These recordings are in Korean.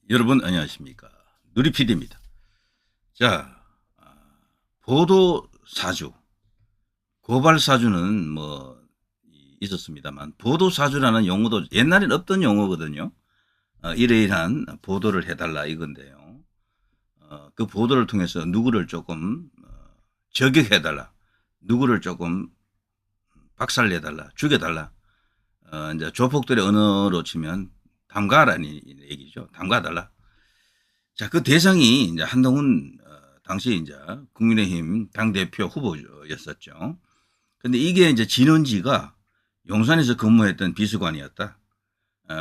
여러분 안녕하십니까. 누리PD입니다. 자, 보도 사주, 고발 사주는 뭐 있었습니다만 보도 사주라는 용어도 옛날엔 없던 용어거든요. 이러이러한 보도를 해달라 이건데요. 그 보도를 통해서 누구를 조금 저격해달라, 누구를 조금 박살내달라, 죽여달라. 이제 조폭들의 언어로 치면 담가라는 얘기죠. 담가달라. 자, 그 대상이 이제 한동훈 당시 이제 국민의힘 당대표 후보였었죠. 근데 이게 이제 진원지가 용산에서 근무했던 비서관이었다.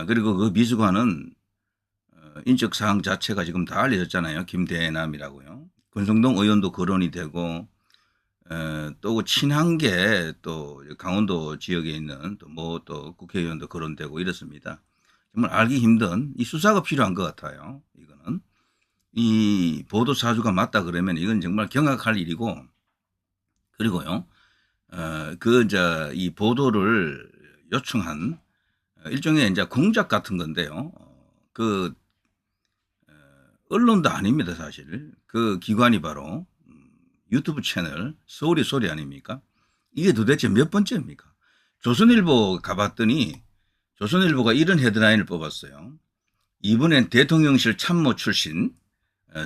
그리고 그 비서관은 인적 사항 자체가 지금 다 알려졌잖아요. 김대남이라고요. 권성동 의원도 거론이 되고 또 친한계 또 강원도 지역에 있는 또 국회의원도 거론되고 이렇습니다. 정말 알기 힘든 이 수사가 필요한 것 같아요. 이거는 이 보도 사주가 맞다 그러면 이건 정말 경악할 일이고, 그리고요 이제 이 보도를 요청한 일종의 이제 공작 같은 건데요. 그 언론도 아닙니다 사실. 그 기관이 바로 유튜브 채널 서울의 소리 아닙니까? 이게 도대체 몇 번째입니까? 조선일보 가봤더니 조선일보가 이런 헤드라인을 뽑았어요. 이번엔 대통령실 참모 출신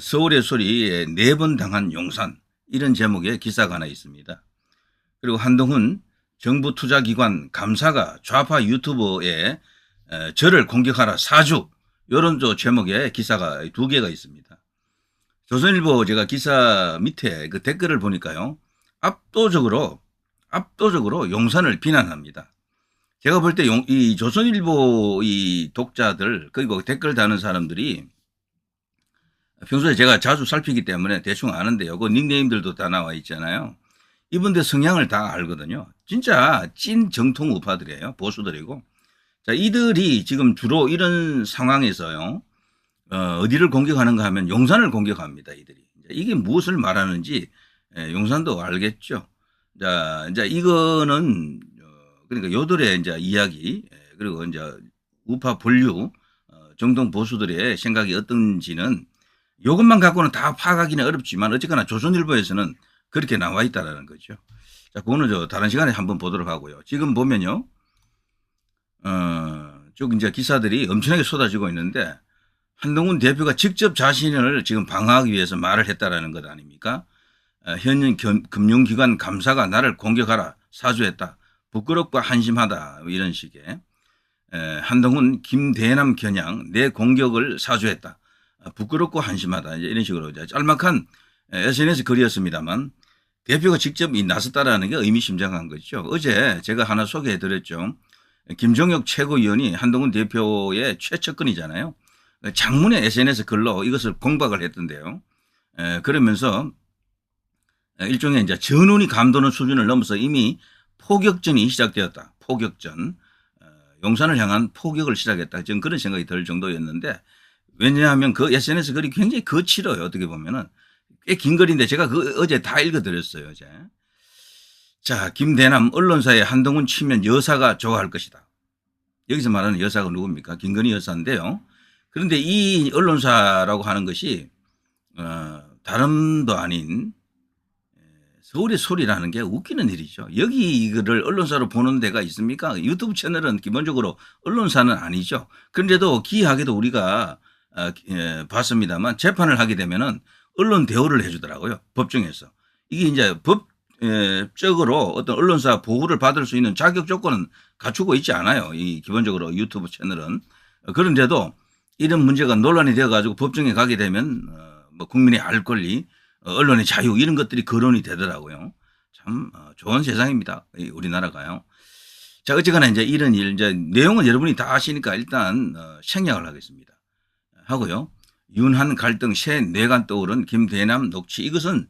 서울의 소리에 4번 당한 용산, 이런 제목의 기사가 하나 있습니다. 그리고 한동훈 정부 투자기관 감사가 좌파 유튜버에 저를 공격하라 사주, 이런 제목의 기사가 2개가 있습니다. 조선일보 제가 기사 밑에 그 댓글을 보니까요, 압도적으로 용산을 비난합니다. 제가 볼 때 이 조선일보 이 독자들 그리고 댓글 다는 사람들이 평소에 제가 자주 살피기 때문에 대충 아는데요. 그 닉네임들도 다 나와 있잖아요. 이분들 성향을 다 알거든요. 진짜 찐 정통 우파들이에요. 보수들이고. 자, 이들이 지금 주로 이런 상황에서요, 어디를 공격하는가 하면 용산을 공격합니다. 이들이. 이게 무엇을 말하는지 용산도 알겠죠. 자, 이제 이거는 그러니까 요들의 이제 이야기, 그리고 이제 우파 본류 정통 보수들의 생각이 어떤지는 이것만 갖고는 다 파악하기는 어렵지만 어쨌거나 조선일보에서는 그렇게 나와 있다라는 거죠. 자, 그거는 다른 시간에 한번 보도록 하고요. 지금 보면요, 쭉 이제 기사들이 엄청나게 쏟아지고 있는데 한동훈 대표가 직접 자신을 지금 방어하기 위해서 말을 했다라는 것 아닙니까? 현 금융기관 감사가 나를 공격하라 사주했다. 부끄럽고 한심하다. 이런 식의 한동훈 김대남 겨냥 내 공격을 사주했다. 부끄럽고 한심하다. 이제 이런 식으로 이제 짤막한 SNS 글이었습니다만 대표가 직접 나섰다라는 게 의미심장한 거죠. 어제 제가 하나 소개해드렸죠. 김종혁 최고위원이 한동훈 대표의 최측근이잖아요. 장문의 SNS 글로 이것을 공박을 했던데요. 그러면서 일종의 이제 전운이 감도는 수준을 넘어서 이미 포격전이 시작되었다. 포격전. 용산을 향한 포격을 시작했다. 저는 그런 생각이 들 정도였는데, 왜냐하면 그 SNS 글이 굉장히 거칠어요. 어떻게 보면은. 꽤 긴 글인데 제가 어제 다 읽어드렸어요. 어제. 자, 김대남 언론사에 한동훈 치면 여사가 좋아할 것이다. 여기서 말하는 여사가 누굽니까? 김건희 여사인데요. 그런데 이 언론사라고 하는 것이 다름도 아닌 서울의 소리라는 게 웃기는 일이죠. 여기 이거를 언론사로 보는 데가 있습니까? 유튜브 채널은 기본적으로 언론사는 아니죠. 그런데도 기이하게도 우리가 봤습니다만 재판을 하게 되면은 언론 대우를 해주더라고요. 법정에서. 이게 이제 법적으로 어떤 언론사 보호를 받을 수 있는 자격 조건은 갖추고 있지 않아요. 이 기본적으로 유튜브 채널은. 그런데도 이런 문제가 논란이 되어가지고 법정에 가게 되면 뭐 국민의 알 권리, 언론의 자유 이런 것들이 거론이 되더라고요. 참 좋은 세상입니다. 우리나라가요. 자, 어쨌거나 이제 이런 일, 이제 내용은 여러분이 다 아시니까 일단 생략을 하겠습니다. 하고요. 윤한 갈등 새 뇌관 떠오른 김대남 녹취, 이것은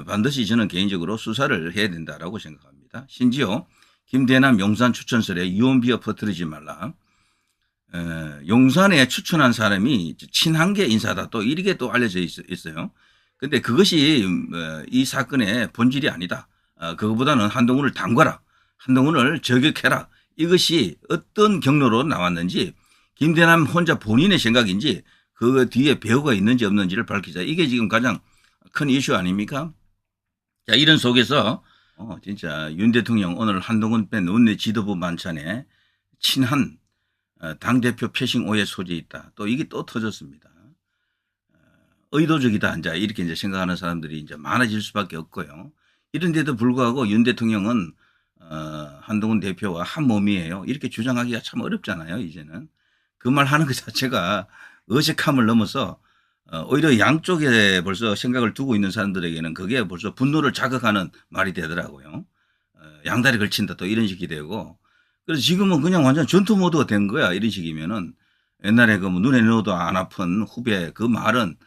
반드시 저는 개인적으로 수사를 해야 된다라고 생각합니다. 심지어 김대남 용산 추천설에 유언비어 퍼뜨리지 말라. 용산에 추천한 사람이 친한계 인사다. 또 이렇게 또 알려져 있어요. 근데 그것이 이 사건의 본질이 아니다. 그거보다는 한동훈을 담가라. 한동훈을 저격해라. 이것이 어떤 경로로 나왔는지, 김대남 혼자 본인의 생각인지 그 뒤에 배후가 있는지 없는지를 밝히자. 이게 지금 가장 큰 이슈 아닙니까? 자, 이런 속에서 진짜 윤 대통령 오늘 한동훈 뺀 원내 지도부 만찬에 친한 당대표 패싱 오해 소지 있다. 또 이게 또 터졌습니다. 의도적이다. 이제 이렇게 이제 생각하는 사람들이 이제 많아질 수밖에 없고요. 이런데도 불구하고 윤 대통령은 한동훈 대표와 한 몸이에요. 이렇게 주장하기가 참 어렵잖아요. 이제는 그 말 하는 것 자체가 어색함을 넘어서 오히려 양쪽에 벌써 생각을 두고 있는 사람들에게는 그게 벌써 분노를 자극하는 말이 되더라고요. 양다리 걸친다 또 이런 식이 되고, 그래서 지금은 그냥 완전 전투 모드가 된 거야. 이런 식이면은 옛날에 그 뭐 눈에 넣어도 안 아픈 후배 그 말은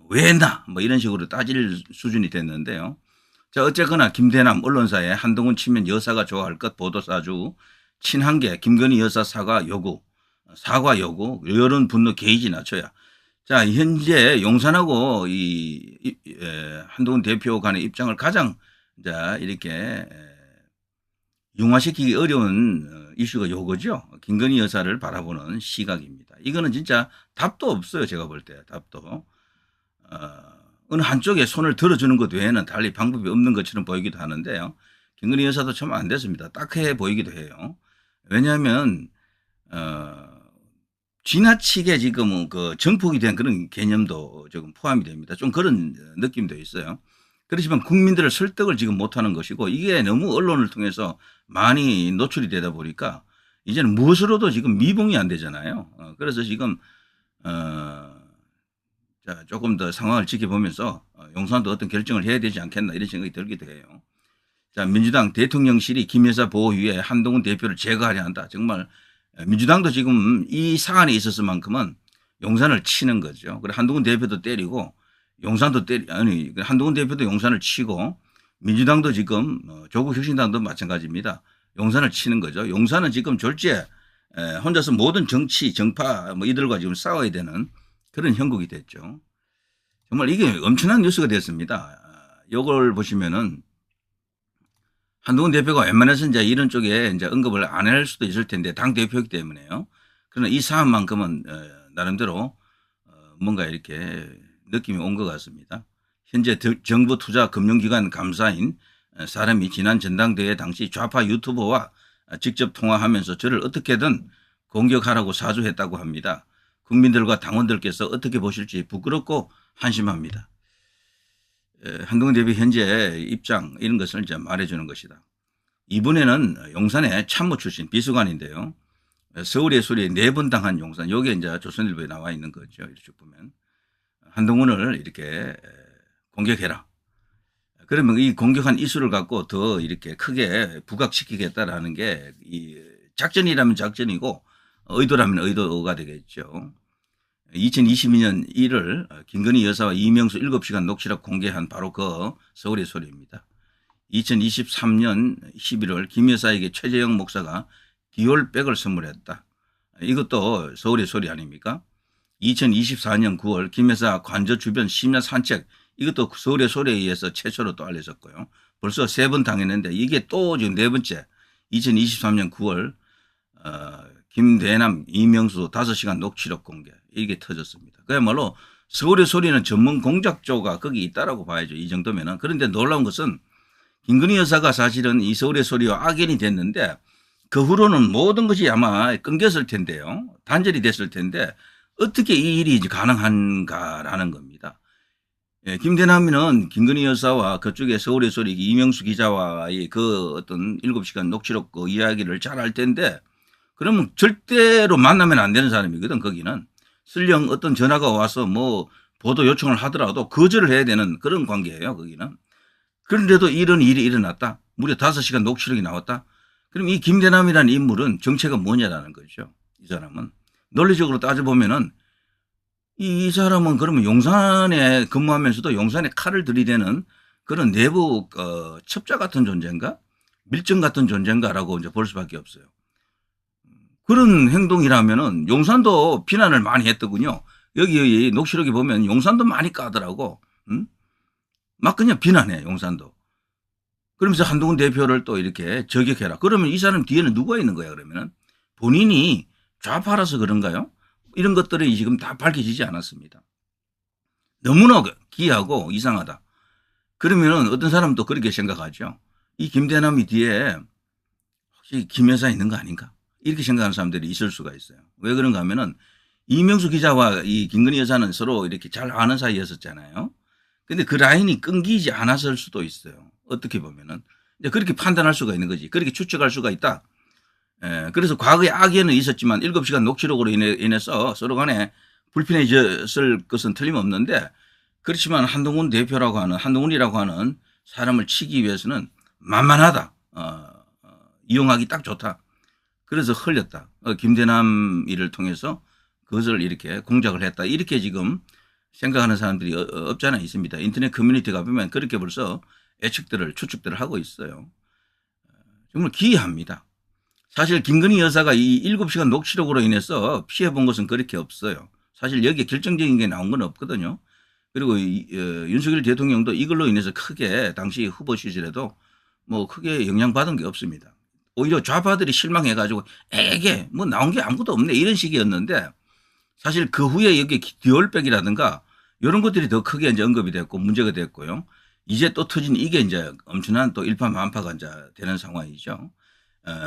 왜 했나 뭐 이런 식으로 따질 수준이 됐는데요. 자, 어쨌거나 김대남 언론사에 한동훈 치면 여사가 좋아할 것 보도사주 친한계 김건희 여사 사과 요구 여론 분노 게이지 낮춰야. 자, 현재 용산하고 한동훈 대표 간의 입장을 가장 이렇게 융화시키기 어려운 이슈가 요거죠. 김건희 여사를 바라보는 시각입니다. 이거는 진짜 답도 없어요. 제가 볼 때 답도. 어느 한쪽에 손을 들어주는 것 외에는 달리 방법이 없는 것처럼 보이기도 하는데요. 김건희 여사도 참 안 됐습니다. 딱해 보이기도 해요. 왜냐하면 지나치게 지금 그 정폭이 된 그런 개념도 지금 포함이 됩니다. 좀 그런 느낌도 있어요. 그렇지만 국민들을 설득을 지금 못하는 것이고, 이게 너무 언론을 통해서 많이 노출이 되다 보니까 이제는 무엇으로도 지금 미봉이 안 되잖아요. 그래서 지금 자, 조금 더 상황을 지켜보면서 용산도 어떤 결정을 해야 되지 않겠나 이런 생각이 들기도 해요. 자, 민주당 대통령실이 김 여사 보호 위에 한동훈 대표를 제거하려 한다. 정말 민주당도 지금 이 사안에 있었을만큼은 용산을 치는 거죠. 그래 한동훈 대표도 때리고 용산도 한동훈 대표도 용산을 치고, 민주당도 지금 조국 혁신당도 마찬가지입니다. 용산을 치는 거죠. 용산은 지금 졸지에 혼자서 모든 정치 정파 뭐 이들과 지금 싸워야 되는 그런 형국이 됐죠. 정말 이게 엄청난 뉴스가 됐습니다. 이걸 보시면은 한동훈 대표가 웬만해서 이제 이런 쪽에 이제 언급을 안 할 수도 있을 텐데 당 대표이기 때문에요. 그러나 이 사안만큼은 나름대로 뭔가 이렇게 느낌이 온 것 같습니다. 현재 정부 투자 금융기관 감사인 사람이 지난 전당대회 당시 좌파 유튜버와 직접 통화하면서 저를 어떻게든 공격하라고 사주했다고 합니다. 국민들과 당원들께서 어떻게 보실지 부끄럽고 한심합니다. 한동훈 대표 현재 입장 이런 것을 이제 말해주는 것이다. 이번에는 용산의 참모 출신 비서관인데요. 서울의 소리에 4번 당한 용산. 여기에 이제 조선일보에 나와 있는 거죠. 이렇게 보면 한동훈을 이렇게 공격해라. 그러면 이 공격한 이슈를 갖고 더 이렇게 크게 부각시키겠다라는 게 이 작전이라면 작전이고 의도라면 의도가 되겠죠. 2022년 1월 김건희 여사와 이명수 7시간 녹취록 공개한 바로 그 서울의 소리입니다. 2023년 11월 김 여사에게 최재형 목사가 디올백을 선물했다. 이것도 서울의 소리 아닙니까? 2024년 9월 김 여사 관저 주변 심야 산책, 이것도 서울의 소리에 의해서 최초로 또 알려졌고요. 벌써 3번 당했는데 이게 또 지금 4번째. 2023년 9월 김대남, 이명수 5시간 녹취록 공개, 이게 터졌습니다. 그야말로 서울의 소리는 전문 공작조가 거기 있다라고 봐야죠. 이 정도면은. 그런데 놀라운 것은 김건희 여사가 사실은 이 서울의 소리와 악연이 됐는데 그 후로는 모든 것이 아마 끊겼을 텐데요. 단절이 됐을 텐데 어떻게 이 일이 가능한가라는 겁니다. 예, 김대남이는 김건희 여사와 그쪽에 서울의 소리 이명수 기자와의 그 어떤 7시간 녹취록 그 이야기를 잘 알 텐데, 그러면 절대로 만나면 안 되는 사람이거든. 거기는 설령 어떤 전화가 와서 뭐 보도 요청을 하더라도 거절을 해야 되는 그런 관계예요. 거기는. 그런데도 이런 일이 일어났다. 무려 5시간 녹취록이 나왔다. 그럼 이 김대남이라는 인물은 정체가 뭐냐라는 거죠. 이 사람은 논리적으로 따져보면은 이 사람은 그러면 용산에 근무하면서도 용산에 칼을 들이대는 그런 내부 첩자 같은 존재인가? 밀정 같은 존재인가라고 이제 볼 수밖에 없어요. 그런 행동이라면은 용산도 비난을 많이 했더군요. 여기 녹취록에 보면 용산도 많이 까더라고. 막 그냥 비난해, 용산도. 그러면서 한동훈 대표를 또 이렇게 저격해라. 그러면 이 사람 뒤에는 누가 있는 거야, 그러면은? 본인이 좌파라서 그런가요? 이런 것들이 지금 다 밝혀지지 않았습니다. 너무나 기이하고 이상하다. 그러면 어떤 사람은 또 그렇게 생각하죠. 이 김대남이 뒤에 혹시 김 여사 있는 거 아닌가? 이렇게 생각하는 사람들이 있을 수가 있어요. 왜 그런가 하면은 이명수 기자와 이 김건희 여사는 서로 이렇게 잘 아는 사이였었잖아요. 근데 그 라인이 끊기지 않았을 수도 있어요. 어떻게 보면은. 이제 그렇게 판단할 수가 있는 거지. 그렇게 추측할 수가 있다. 그래서 과거에 악연은 있었지만 7시간 녹취록으로 인해서 서로 간에 불편해졌을 것은 틀림없는데 그렇지만 한동훈이라고 하는 사람을 치기 위해서는 만만하다. 이용하기 딱 좋다. 그래서 흘렸다. 김대남 일을 통해서 그것을 이렇게 공작을 했다. 이렇게 지금 생각하는 사람들이 없지 않아 있습니다. 인터넷 커뮤니티가 보면 그렇게 벌써 추측들을 하고 있어요. 정말 기이합니다. 사실 김건희 여사가 이 7시간 녹취록으로 인해서 피해본 것은 그렇게 없어요. 사실 여기에 결정적인 게 나온 건 없거든요. 그리고 윤석열 대통령도 이걸로 인해서 크게 당시 후보 시절에도 뭐 크게 영향받은 게 없습니다. 오히려 좌파들이 실망해가지고 에게 뭐 나온 게 아무것도 없네 이런 식이었는데 사실 그 후에 여기 디올백이라든가 이런 것들이 더 크게 이제 언급이 됐고 문제가 됐고요. 이제 또 터진 이게 이제 엄청난 또 일파만파가 이제 되는 상황이죠.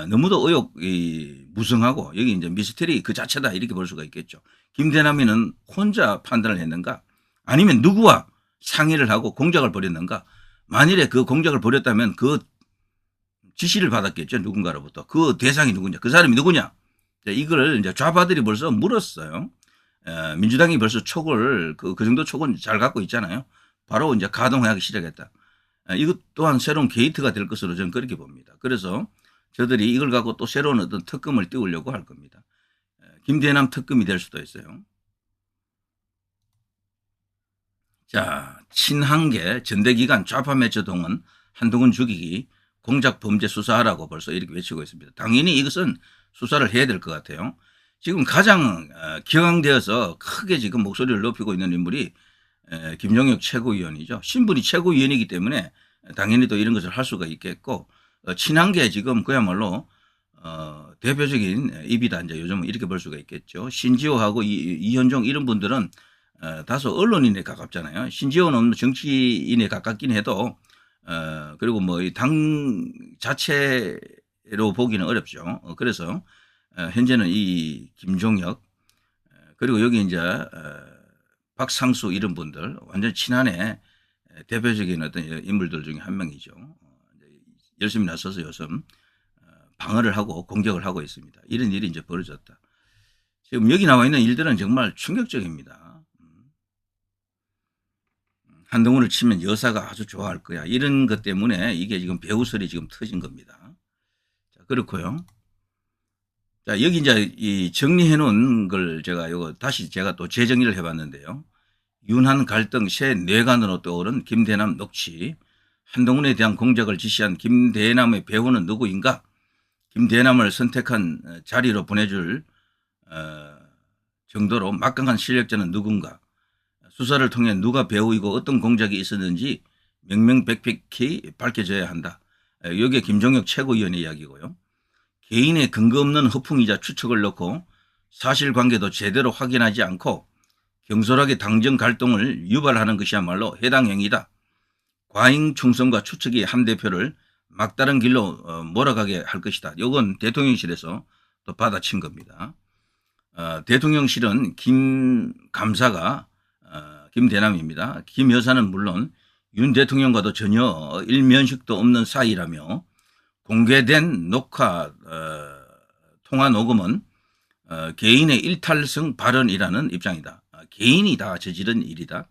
너무도 의혹이 무성하고 여기 이제 미스테리 그 자체다 이렇게 볼 수가 있겠죠. 김대남이는 혼자 판단을 했는가 아니면 누구와 상의를 하고 공작을 벌였는가 만일에 그 공작을 벌였다면 그 지시를 받았겠죠. 누군가로부터. 그 대상이 누구냐 그 사람이 누구냐 이걸 이제 좌파들이 벌써 물었어요. 민주당이 벌써 촉을 그 정도 촉은 잘 갖고 있잖아요. 바로 이제 가동하기 시작했다. 이것 또한 새로운 게이트가 될 것으로 저는 그렇게 봅니다. 그래서 저들이 이걸 갖고 또 새로운 어떤 특검을 띄우려고 할 겁니다. 김대남 특검이 될 수도 있어요. 자, 친한계 전대기관 좌파 매체 동원 한동훈 죽이기 공작 범죄 수사하라고 벌써 이렇게 외치고 있습니다. 당연히 이것은 수사를 해야 될 것 같아요. 지금 가장 격앙되어서 크게 지금 목소리를 높이고 있는 인물이 김종혁 최고위원이죠. 신분이 최고위원이기 때문에 당연히 또 이런 것을 할 수가 있겠고 친한계 지금 그야말로 대표적인 입이다 이제 요즘은 이렇게 볼 수가 있겠죠. 신지호하고 이현종 이런 분들은 다소 언론인에 가깝잖아요. 신지호는 정치인에 가깝긴 해도 그리고 뭐 당 자체로 보기는 어렵죠. 그래서 현재는 이 김종혁 그리고 여기 이제 박상수 이런 분들 완전 친한의 대표적인 어떤 인물들 중에 한 명이죠. 열심히 나서서 요즘 방어를 하고 공격을 하고 있습니다. 이런 일이 이제 벌어졌다. 지금 여기 나와 있는 일들은 정말 충격적입니다. 한동훈을 치면 여사가 아주 좋아할 거야. 이런 것 때문에 이게 지금 배우설이 지금 터진 겁니다. 자, 그렇고요. 자, 여기 이제 이 정리해 놓은 걸 다시 제가 또 재정리를 해 봤는데요. 윤한 갈등 새 뇌관으로 떠오른 김대남 녹취, 한동훈에 대한 공작을 지시한 김대남의 배우는 누구인가? 김대남을 선택한 자리로 보내줄 정도로 막강한 실력자는 누군가? 수사를 통해 누가 배우이고 어떤 공작이 있었는지 명명백백히 밝혀져야 한다. 여기에 김종혁 최고위원의 이야기고요. 개인의 근거 없는 허풍이자 추측을 넣고 사실관계도 제대로 확인하지 않고 경솔하게 당정 갈등을 유발하는 것이야말로 해당 행위다. 과잉 충성과 추측이 한 대표를 막다른 길로 몰아가게 할 것이다. 이건 대통령실에서 또 받아친 겁니다. 대통령실은 김 감사가 김대남입니다. 김 여사는 물론 윤 대통령과도 전혀 일면식도 없는 사이라며 공개된 녹화 통화 녹음은 개인의 일탈성 발언이라는 입장이다. 개인이 다 저지른 일이다.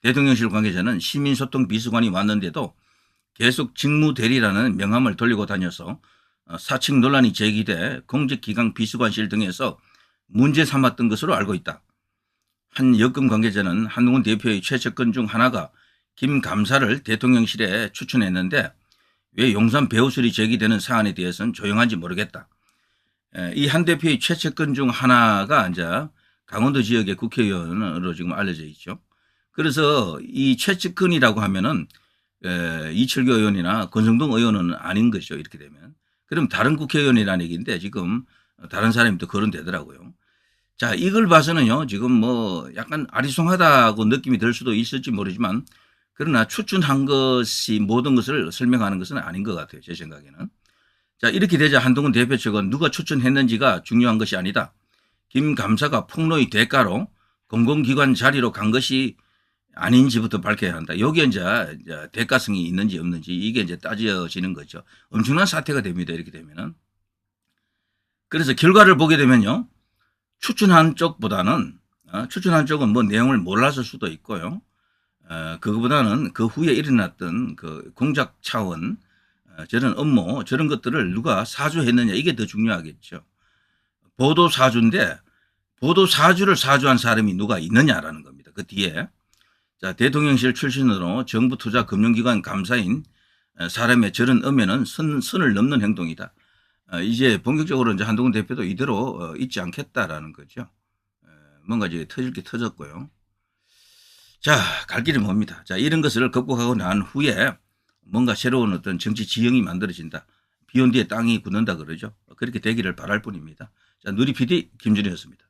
대통령실 관계자는 시민소통 비서관이 왔는데도 계속 직무대리라는 명함을 돌리고 다녀서 사측 논란이 제기돼 공직기강 비서관실 등에서 문제 삼았던 것으로 알고 있다. 한 여권 관계자는 한동훈 대표의 최측근 중 하나가 김 감사를 대통령실에 추천했는데 왜 용산 배우설이 제기되는 사안에 대해서는 조용한지 모르겠다. 이 한 대표의 최측근 중 하나가 이제 강원도 지역의 국회의원으로 지금 알려져 있죠. 그래서 이 최측근이라고 하면은 이철규 의원이나 권성동 의원은 아닌 것이죠. 이렇게 되면. 그럼 다른 국회의원이라는 얘기인데 지금 다른 사람이 또 거론되더라고요. 자, 이걸 봐서는요, 지금 뭐 약간 아리송하다고 느낌이 들 수도 있을지 모르지만, 그러나 추천한 것이 모든 것을 설명하는 것은 아닌 것 같아요. 제 생각에는. 자, 이렇게 되자 한동훈 대표 측은 누가 추천했는지가 중요한 것이 아니다. 김 감사가 폭로의 대가로 공공기관 자리로 간 것이 아닌지부터 밝혀야 한다. 여기에 이제 대가성이 있는지 없는지 이게 이제 따져지는 거죠. 엄청난 사태가 됩니다. 이렇게 되면은. 그래서 결과를 보게 되면요. 추천한 쪽보다는 추천한 쪽은 뭐 내용을 몰랐을 수도 있고요. 그거보다는 그 후에 일어났던 그 공작 차원 저런 업무 저런 것들을 누가 사주했느냐 이게 더 중요하겠죠. 보도 사주인데 보도 사주를 사주한 사람이 누가 있느냐라는 겁니다. 그 뒤에 자 대통령실 출신으로 정부 투자 금융기관 감사인 사람의 저런 엄연은 선을 넘는 행동이다. 이제 본격적으로 이제 한동훈 대표도 이대로 있지 않겠다라는 거죠. 뭔가 이제 터질 게 터졌고요. 자, 갈 길이 멉니다. 자, 이런 것을 극복하고 난 후에 뭔가 새로운 어떤 정치 지형이 만들어진다. 비온 뒤에 땅이 굳는다 그러죠. 그렇게 되기를 바랄 뿐입니다. 자, 누리 PD 김준이었습니다.